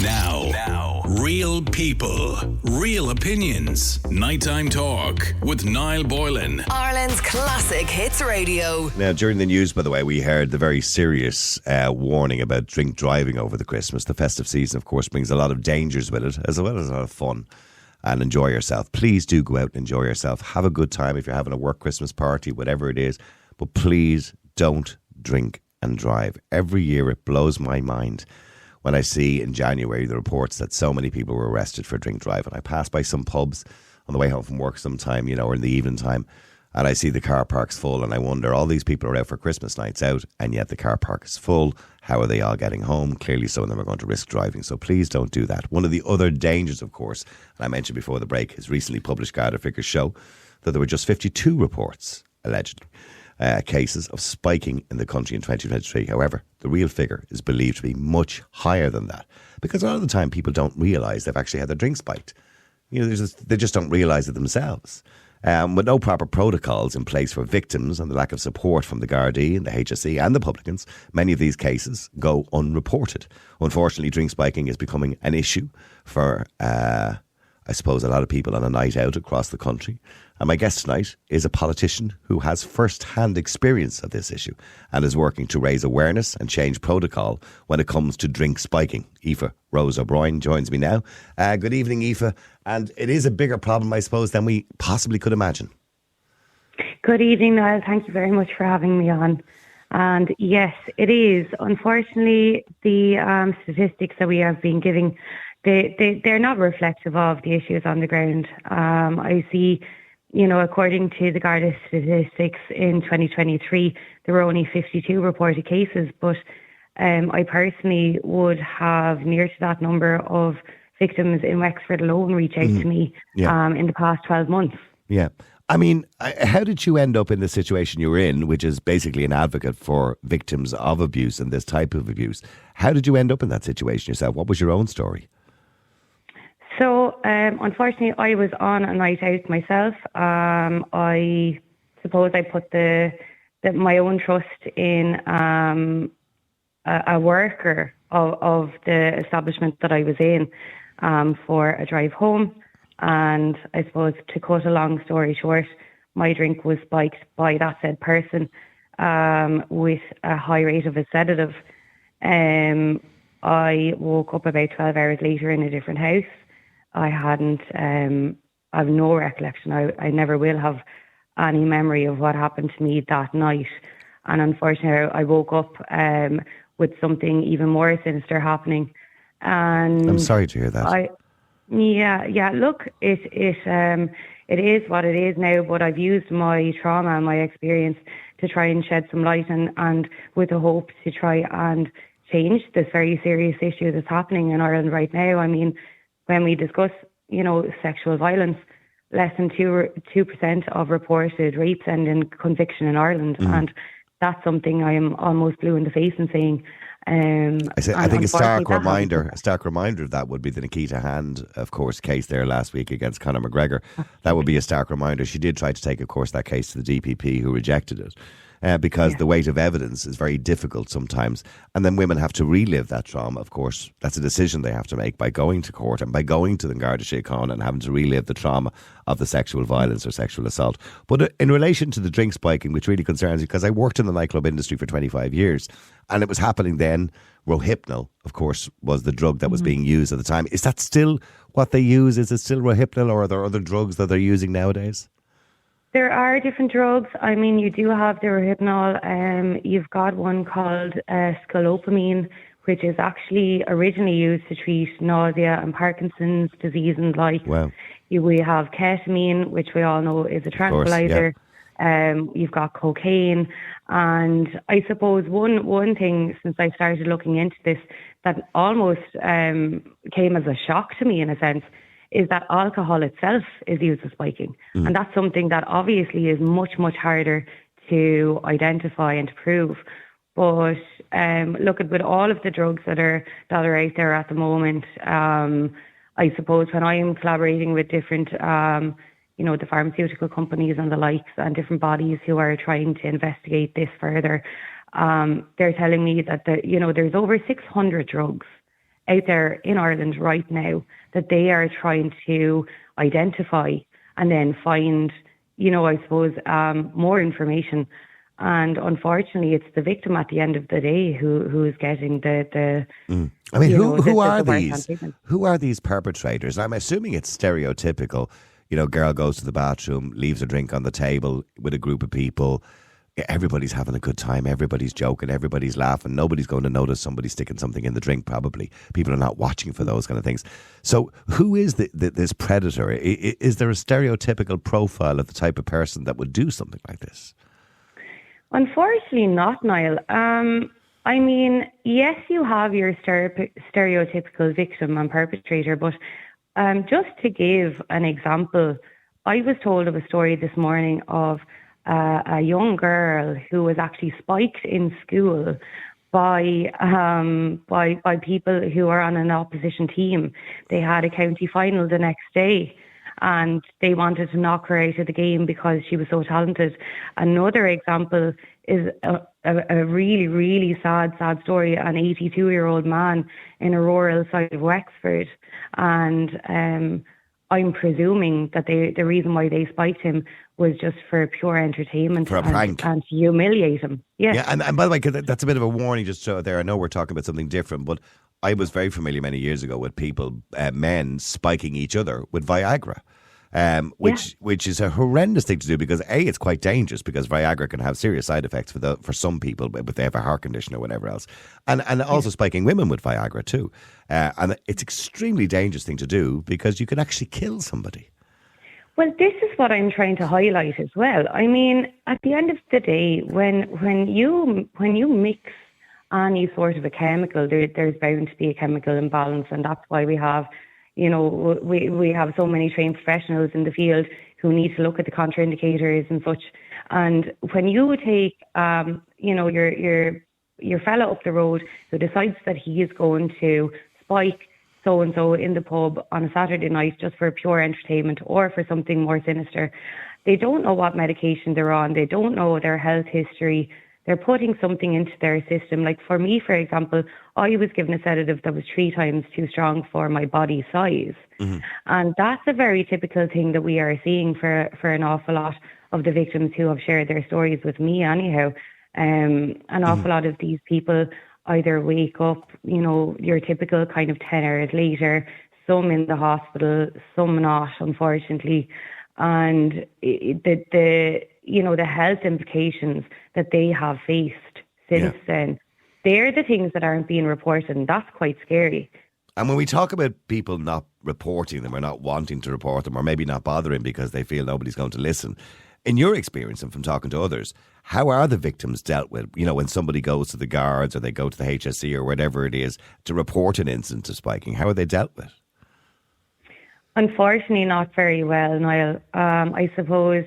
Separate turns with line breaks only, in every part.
Now, real people, real opinions. Nighttime talk with Niall Boylan.
Ireland's classic hits radio.
Now, during the news, by the way, we heard the very serious warning about drink driving over the Christmas. The festive season, of course, brings a lot of dangers with it, as well as a lot of fun. And enjoy yourself. Please do go out and enjoy yourself. Have a good time if you're having a work Christmas party, whatever it is. But please don't drink and drive. Every year it blows my mind when I see in January the reports that so many people were arrested for drink driving. I pass by some pubs on the way home from work sometime, or in the evening time, and I see the car parks full, and I wonder, all these people are out for Christmas nights out, and yet the car park is full. How are they all getting home? Clearly some of them are going to risk driving, so please don't do that. One of the other dangers, of course, and I mentioned before the break, his recently published Garda figures show that there were just 52 reports, allegedly, cases of spiking in the country in 2023. However, the real figure is believed to be much higher than that, because a lot of the time people don't realise they've actually had their drink spiked. They just don't realise it themselves. With no proper protocols in place for victims and the lack of support from the Gardaí and the HSE and the publicans, many of these cases go unreported. Unfortunately, drink spiking is becoming an issue for, I suppose, a lot of people on a night out across the country. And my guest tonight is a politician who has first-hand experience of this issue and is working to raise awareness and change protocol when it comes to drink spiking. Aoife Rose O Brien joins me now. Good evening, Aoife. And it is a bigger problem, I suppose, than we possibly could imagine.
Good evening, Niall. Thank you very much for having me on. And yes, it is. Unfortunately, the statistics that we have been giving, they're not reflective of the issues on the ground. I see, according to the Garda statistics in 2023, there were only 52 reported cases, but I personally would have near to that number of victims in Wexford alone reach out to me in the past 12 months. Yeah.
I mean, how did you end up in the situation you were in, which is basically an advocate for victims of abuse and this type of abuse? How did you end up in that situation yourself? What was your own story?
So, unfortunately, I was on a night out myself. I suppose I put my own trust in a worker of the establishment that I was in for a drive home. And I suppose, to cut a long story short, my drink was spiked by that said person with a high rate of a sedative. I woke up about 12 hours later in a different house. I have no recollection. I never will have any memory of what happened to me that night. And unfortunately, I woke up with something even more sinister happening. And
I'm sorry to hear that.
Look, it is what it is now, but I've used my trauma and my experience to try and shed some light and with the hope to try and change this very serious issue that's happening in Ireland right now. I mean, when we discuss, sexual violence, less than 2% of reported rapes end in conviction in Ireland. And that's something I am almost blue in the face in saying.
I think a stark reminder of that would be the Nikita Hand, of course, case there last week against Conor McGregor. That would be a stark reminder. She did try to take, of course, that case to the DPP, who rejected it. Because the weight of evidence is very difficult sometimes. And then women have to relive that trauma, of course. That's a decision they have to make by going to court and by going to the Garda Síochána and having to relive the trauma of the sexual violence or sexual assault. But in relation to the drink spiking, which really concerns me, because I worked in the nightclub industry for 25 years and it was happening then, Rohypnol, of course, was the drug that was being used at the time. Is that still what they use? Is it still Rohypnol, or are there other drugs that they're using nowadays?
There are different drugs. I mean, you do have the Rohypnol. You've got one called scolopamine, which is actually originally used to treat nausea and Parkinson's disease and like.
Wow.
We have ketamine, which we all know is a tranquilizer. You've got cocaine. And I suppose one thing, since I started looking into this, that almost came as a shock to me in a sense, is that alcohol itself is used as spiking. And that's something that obviously is much, much harder to identify and to prove. But look, with all of the drugs that are out there at the moment, I suppose when I am collaborating with different, the pharmaceutical companies and the likes and different bodies who are trying to investigate this further, they're telling me that there's over 600 drugs out there in Ireland right now that they are trying to identify and then find, I suppose, more information. And unfortunately, it's the victim at the end of the day who is getting the
I mean, who are
the
these? Who are these perpetrators? I'm assuming it's stereotypical. Girl goes to the bathroom, leaves a drink on the table with a group of people. Everybody's having a good time. Everybody's joking. Everybody's laughing. Nobody's going to notice somebody sticking something in the drink, probably. People are not watching for those kind of things. So who is this predator? Is there a stereotypical profile of the type of person that would do something like this?
Unfortunately not, Niall. I mean, yes, you have your stereotypical victim and perpetrator, but just to give an example, I was told of a story this morning of a young girl who was actually spiked in school by people who are on an opposition team. They had a county final the next day, and they wanted to knock her out of the game because she was so talented. Another example is a really, really sad story. An 82-year-old man in a rural side of Wexford, and I'm presuming that the reason why they spiked him was just for pure entertainment,
for a prank,
and to humiliate him. Yeah,
and by the way, that's a bit of a warning just so there. I know we're talking about something different, but I was very familiar many years ago with people, men spiking each other with Viagra. Which is a horrendous thing to do because A, it's quite dangerous because Viagra can have serious side effects for some people if they have a heart condition or whatever else, and also spiking women with Viagra too, and it's extremely dangerous thing to do because you can actually kill somebody.
Well, this is what I'm trying to highlight as well. I mean, at the end of the day, when you mix any sort of a chemical, there's bound to be a chemical imbalance, and that's why we have. We have so many trained professionals in the field who need to look at the contraindicators and such. And when you take, your fella up the road who decides that he is going to spike so-and-so in the pub on a Saturday night just for pure entertainment or for something more sinister, they don't know what medication they're on. They don't know their health history. They're putting something into their system. Like for me, for example, I was given a sedative that was 3 times too strong for my body size. Mm-hmm. And that's a very typical thing that we are seeing for an awful lot of the victims who have shared their stories with me anyhow. An awful lot of these people either wake up, your typical kind of 10 hours later, some in the hospital, some not, unfortunately. And the health implications that they have faced since then, they're the things that aren't being reported, and that's quite scary.
And when we talk about people not reporting them or not wanting to report them or maybe not bothering because they feel nobody's going to listen, in your experience and from talking to others, how are the victims dealt with? When somebody goes to the guards or they go to the HSE or whatever it is to report an incident of spiking, how are they dealt with?
Unfortunately, not very well, Niall. I suppose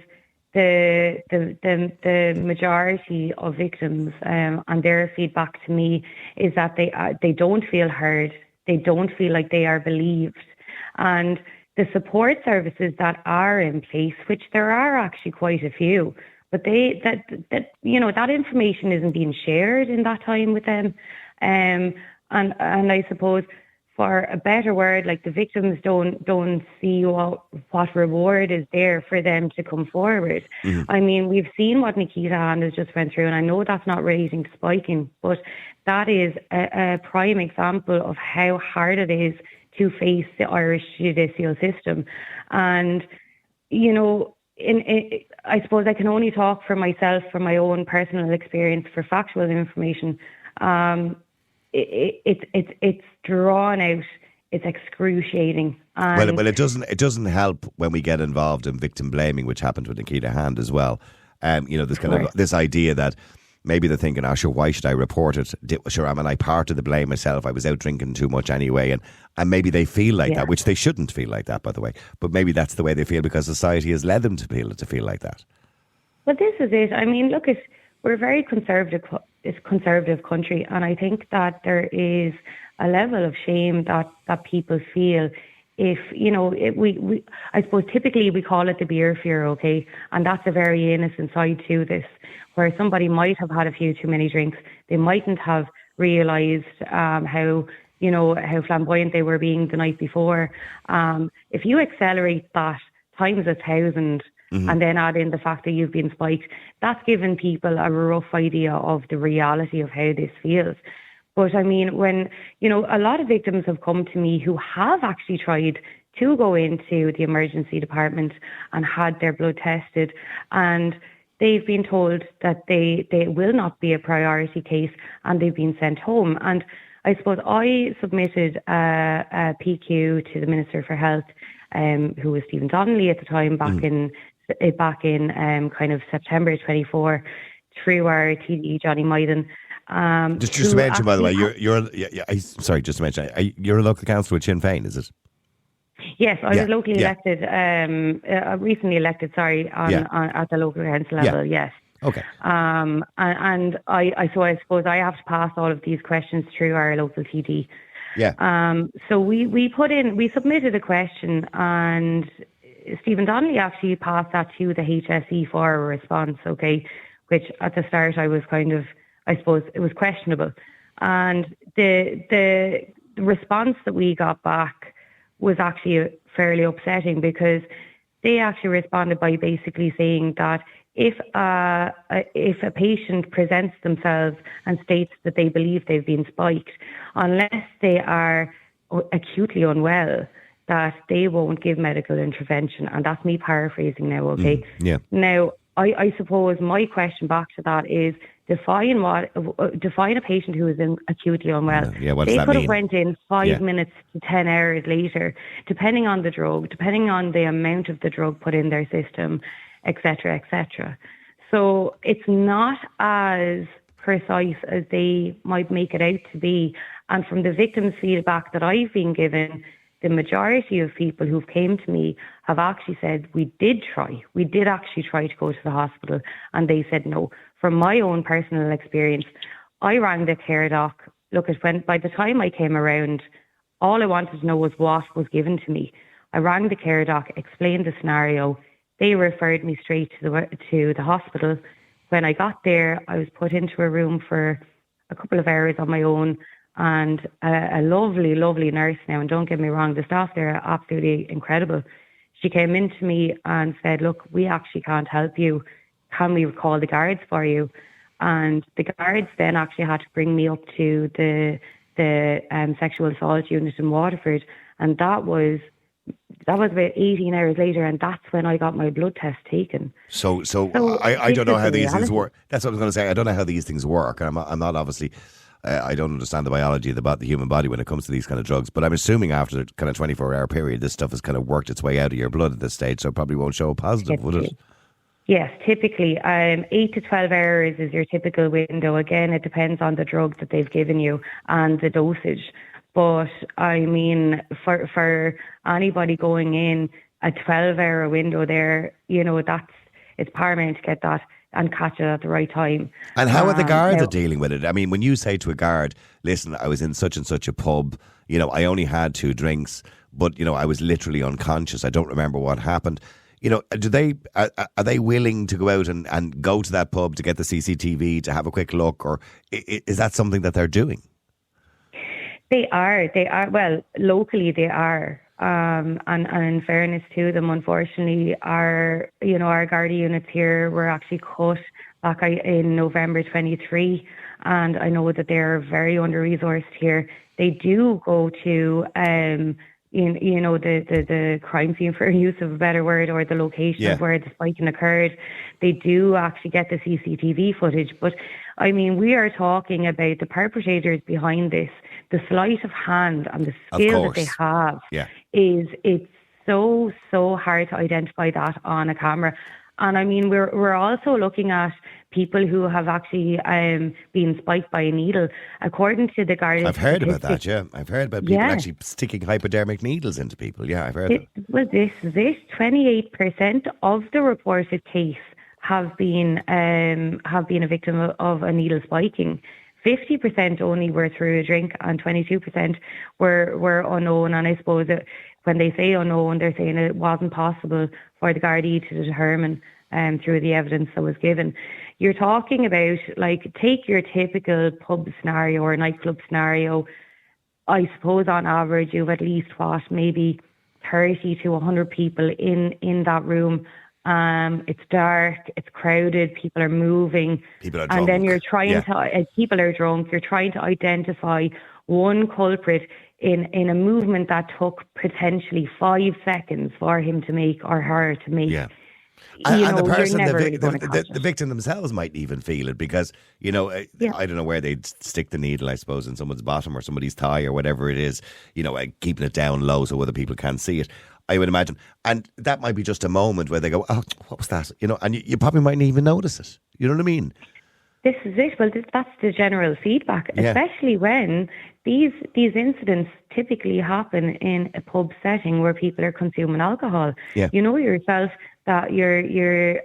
the majority of victims and their feedback to me is that they don't feel heard. They don't feel like they are believed, and the support services that are in place, which there are actually quite a few, but that information isn't being shared in that time with them, and I suppose, for a better word, like the victims don't see what reward is there for them to come forward. Mm-hmm. I mean, we've seen what Nikita Hand has just went through, and I know that's not relating to spiking, but that is a prime example of how hard it is to face the Irish judicial system. And, I suppose I can only talk for myself, from my own personal experience, for factual information. It's drawn out. It's excruciating.
Well, it doesn't help when we get involved in victim blaming, which happened with Nikita Hand as well. There's kind of this idea that maybe they're thinking, sure, why should I report it? Sure, am I part of the blame myself? I was out drinking too much anyway. And maybe they feel like that, which they shouldn't feel like that, by the way. But maybe that's the way they feel because society has led them to feel like that.
Well, this is it. I mean, look, we're a very conservative country, and I think that there is a level of shame that people feel if, I suppose typically we call it the beer fear, okay? And that's a very innocent side to this, where somebody might have had a few too many drinks. They mightn't have realised how, how flamboyant they were being the night before. If you accelerate that times 1,000 and then add in the fact that you've been spiked, that's given people a rough idea of the reality of how this feels. But I mean, when, a lot of victims have come to me who have actually tried to go into the emergency department and had their blood tested, and they've been told that they will not be a priority case, and they've been sent home. And I suppose I submitted a PQ to the Minister for Health, who was Stephen Donnelly at the time, back in kind of September 24, through our TD Johnny Myden.
Just to mention, by the way, just to mention, you're a local councillor with Sinn Féin, is it?
Yes, I was locally elected, recently elected, at the local council level, yes.
Okay.
And I suppose I have to pass all of these questions through our local TD.
Yeah.
So we submitted a question, and Stephen Donnelly actually passed that to the HSE for a response, okay, which at the start I was kind of, I suppose it was questionable. And the response that we got back was actually fairly upsetting, because they actually responded by basically saying that if a patient presents themselves and states that they believe they've been spiked, unless they are acutely unwell, that they won't give medical intervention. And that's me paraphrasing now, okay?
Yeah.
Now, I suppose my question back to that is, define a patient who is acutely unwell.
What does that mean?
They could have went in 5 minutes to 10 hours later, depending on the drug, depending on the amount of the drug put in their system, etc., etc. So it's not as precise as they might make it out to be. And from the victims' feedback that I've been given, the majority of people who've came to me have actually said, we did actually try to go to the hospital, and they said no. From my own personal experience, I rang the care doc. Look, by the time I came around, all I wanted to know was what was given to me. I rang the care doc, explained the scenario. They referred me straight to the hospital. When I got there, I was put into a room for a couple of hours on my own, and a lovely, lovely nurse now, and don't get me wrong, the staff there are absolutely incredible. She came in to me and said, look, we actually can't help you. Can we call the guards for you? And the guards then actually had to bring me up to the sexual assault unit in Waterford, and that was about 18 hours later, and that's when I got my blood test taken.
So I don't know how these things work. That's what I was going to say. I don't know how these things work. I'm not obviously... I don't understand the biology of the human body when it comes to these kind of drugs, but I'm assuming after the kind of 24-hour period, this stuff has kind of worked its way out of your blood at this stage, so it probably won't show a positive, would it?
Yes, typically 8 to 12 hours is your typical window. Again, it depends on the drug that they've given you and the dosage. But I mean, for anybody going in, a 12-hour window there, it's paramount to get that and catch it at the right time. And
how are the guards dealing with it? I mean, when you say to a guard, listen, I was in such and such a pub, I only had 2 drinks, but, I was literally unconscious. I don't remember what happened. Are they willing to go out and go to that pub to get the CCTV, to have a quick look, or is that something that they're doing?
They are. Well, locally they are. And in fairness to them, unfortunately, our Garda units here were actually cut back in November 23, and I know that they're very under-resourced here. They do go to the crime scene, for use of a better word, or the location of where the spiking occurred. They do actually get the CCTV footage, but I mean, we are talking about the perpetrators behind this. The sleight of hand and the skill that they have it's so hard to identify that on a camera. And I mean, we're also looking at people who have actually been spiked by a needle. According to the Garda,
I've heard about that. Yeah, I've heard about people actually sticking hypodermic needles into people. Yeah, I've heard that.
Well, this 28% of the reported case have been a victim of a needle spiking. 50% only were through a drink, and 22% were unknown. And I suppose that when they say unknown, they're saying it wasn't possible for the Gardaí to determine through the evidence that was given. You're talking about, take your typical pub scenario or nightclub scenario. I suppose on average you've at least maybe 30 to 100 people in that room. It's dark, it's crowded, people are moving.
People are drunk.
And then you're trying to, people are drunk, you're trying to identify one culprit in a movement that took potentially 5 seconds for him to make or her to make.
Yeah. And the person,
the
victim themselves might even feel it because, I don't know where they'd stick the needle, I suppose, in someone's bottom or somebody's thigh or whatever it is, keeping it down low so other people can't see it, I would imagine. And that might be just a moment where they go, oh, what was that? And you probably mightn't even notice it. You know what I mean?
This is it. Well, that's the general feedback, especially when these incidents typically happen in a pub setting where people are consuming alcohol.
Yeah.
You know yourself that your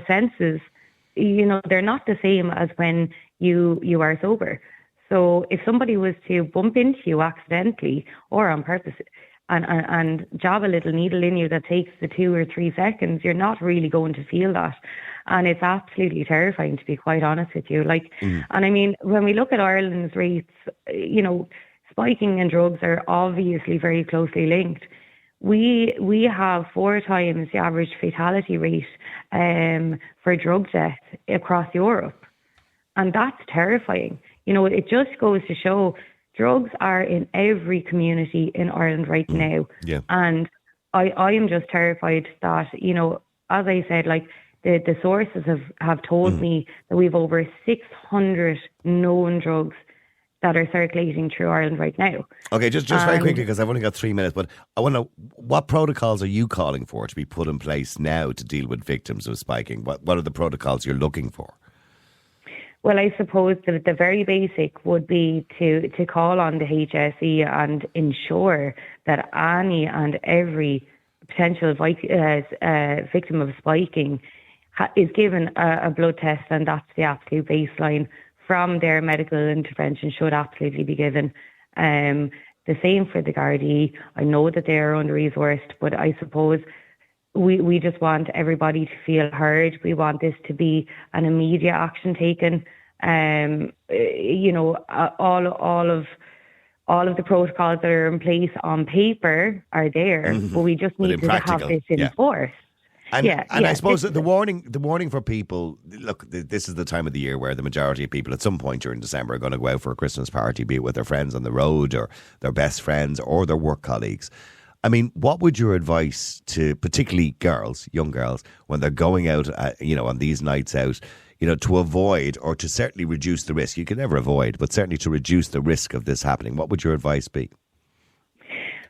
senses, they're not the same as when you are sober. So if somebody was to bump into you accidentally or on purpose and jab a little needle in you that takes the 2 or 3 seconds, you're not really going to feel that. And it's absolutely terrifying, to be quite honest with you. And I mean, when we look at Ireland's rates, spiking and drugs are obviously very closely linked. We have 4 times the average fatality rate for drug death across Europe. And that's terrifying. It just goes to show drugs are in every community in Ireland right now.
Yeah.
And I am just terrified that, as I said, the sources have told me that we've over 600 known drugs that are circulating through Ireland right now. Okay,
just very quickly, because I've only got 3 minutes, but I want to know, what protocols are you calling for to be put in place now to deal with victims of spiking? What are the protocols you're looking for?
Well, I suppose that the very basic would be to call on the HSE and ensure that any and every potential victim of spiking is given a blood test, and that's the absolute baseline. From their medical intervention should absolutely be given. The same for the Gardaí. I know that they are under-resourced, but I suppose we just want everybody to feel heard. We want this to be an immediate action taken. All of the protocols that are in place on paper are there, but we just need to have this enforced.
And I suppose the warning for people, look, this is the time of the year where the majority of people at some point during December are going to go out for a Christmas party, be it with their friends on the road or their best friends or their work colleagues. I mean, what would your advice to particularly girls, young girls, when they're going out, on these nights out, to avoid or to certainly reduce the risk? You can never avoid, but certainly to reduce the risk of this happening. What would your advice be?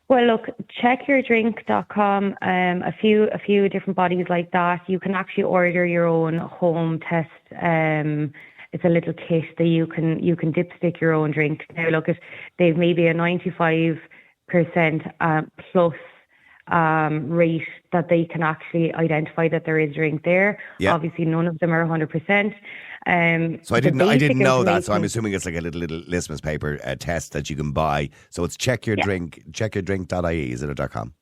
Well, look, checkyourdrink.com, a few different bodies like that. You can actually order your own home test. It's a little kit that you can dipstick your own drink. Now, look, they've maybe a 95% plus rate that they can actually identify that there is drink there. Yeah. Obviously, none of them are 100%.
So I didn't know that. So I'm assuming it's like a little litmus paper test that you can buy. So it's checkyourdrink.ie, is it, or .com?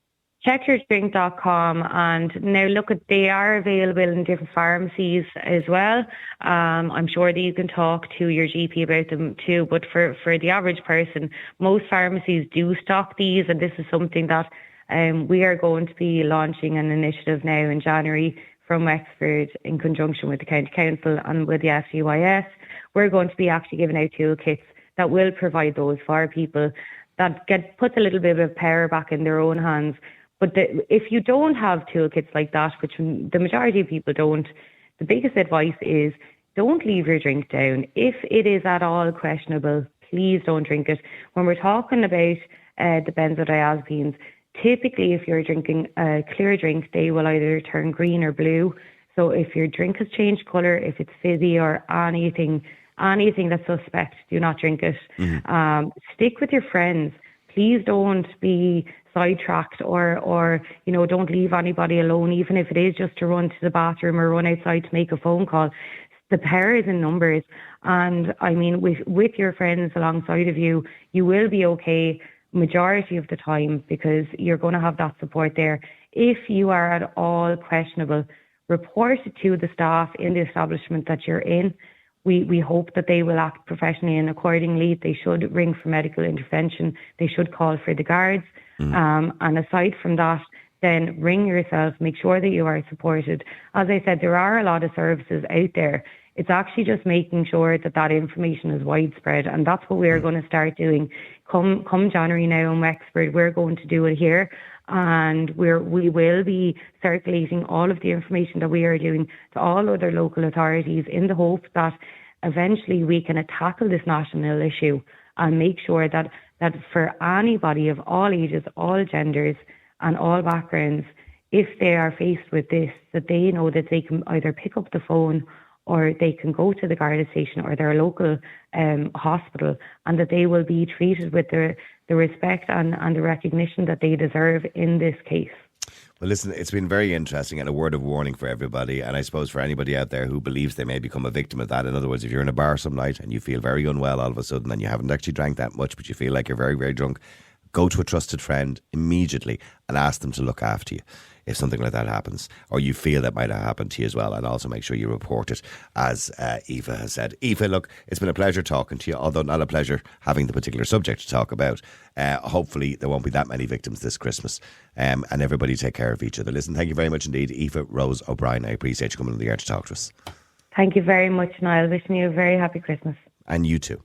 Checkyourdrink.com, and now look, they are available in different pharmacies as well. I'm sure that you can talk to your GP about them too, but for the average person, most pharmacies do stock these, and this is something that we are going to be launching an initiative now in January from Wexford in conjunction with the County Council and with the FGYS. We're going to be actually giving out toolkits that will provide those for people that puts a little bit of power back in their own hands. But if you don't have toolkits like that, which the majority of people don't, the biggest advice is don't leave your drink down. If it is at all questionable, please don't drink it. When we're talking about the benzodiazepines, typically, if you're drinking a clear drink, they will either turn green or blue. So if your drink has changed colour, if it's fizzy or anything that's suspect, do not drink it. Mm-hmm. Stick with your friends. Please don't be sidetracked or don't leave anybody alone, even if it is just to run to the bathroom or run outside to make a phone call. The power is in numbers. And I mean, with your friends alongside of you, you will be okay majority of the time because you're going to have that support there. If you are at all questionable, report it to the staff in the establishment that you're in. we hope that they will act professionally and accordingly. They should ring for medical intervention. They should call for the guards. And aside from that, then ring yourself, make sure that you are supported. As I said, there are a lot of services out there. It's actually just making sure that that information is widespread, and that's what we're going to start doing. Come January now in Wexford, we're going to do it here, and we will be circulating all of the information that we are doing to all other local authorities in the hope that eventually we can tackle this national issue and make sure that for anybody of all ages, all genders and all backgrounds, if they are faced with this, that they know that they can either pick up the phone or they can go to the Garda station or their local hospital, and that they will be treated with the respect and the recognition that they deserve in this case.
Well, listen, it's been very interesting and a word of warning for everybody, and I suppose for anybody out there who believes they may become a victim of that. In other words, if you're in a bar some night and you feel very unwell all of a sudden and you haven't actually drank that much but you feel like you're very, very drunk, go to a trusted friend immediately and ask them to look after you if something like that happens, or you feel that might have happened to you as well. And also make sure you report it, as Aoife has said. Aoife, look, it's been a pleasure talking to you, although not a pleasure having the particular subject to talk about. Hopefully there won't be that many victims this Christmas, and everybody take care of each other. Listen, thank you very much indeed, Aoife Rose O Brien. I appreciate you coming on the air to talk to us.
Thank you very much, Niall. Wishing you a very happy Christmas.
And you too.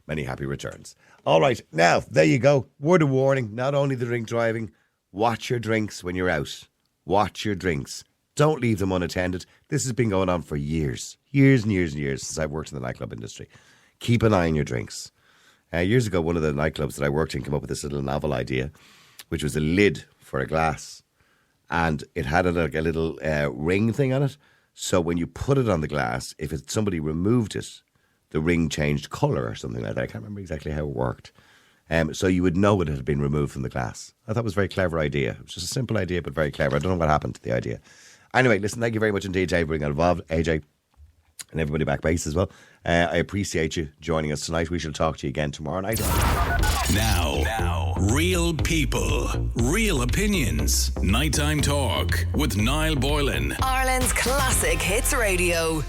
Many happy returns. All right, now, there you go. Word of warning, not only the drink driving, watch your drinks when you're out. Watch your drinks. Don't leave them unattended. This has been going on for years and years since I've worked in the nightclub industry. Keep an eye on your drinks. Years ago, one of the nightclubs that I worked in came up with this little novel idea, which was a lid for a glass. And it had a little ring thing on it. So when you put it on the glass, if somebody removed it, the ring changed colour or something like that. I can't remember exactly how it worked. So you would know it had been removed from the glass. I thought it was a very clever idea. It was just a simple idea, but very clever. I don't know what happened to the idea. Anyway, listen, thank you very much indeed to everybody involved, AJ and everybody back base as well. I appreciate you joining us tonight. We shall talk to you again tomorrow night.
Now, real people, real opinions. Nighttime Talk with Niall Boylan.
Ireland's classic hits radio.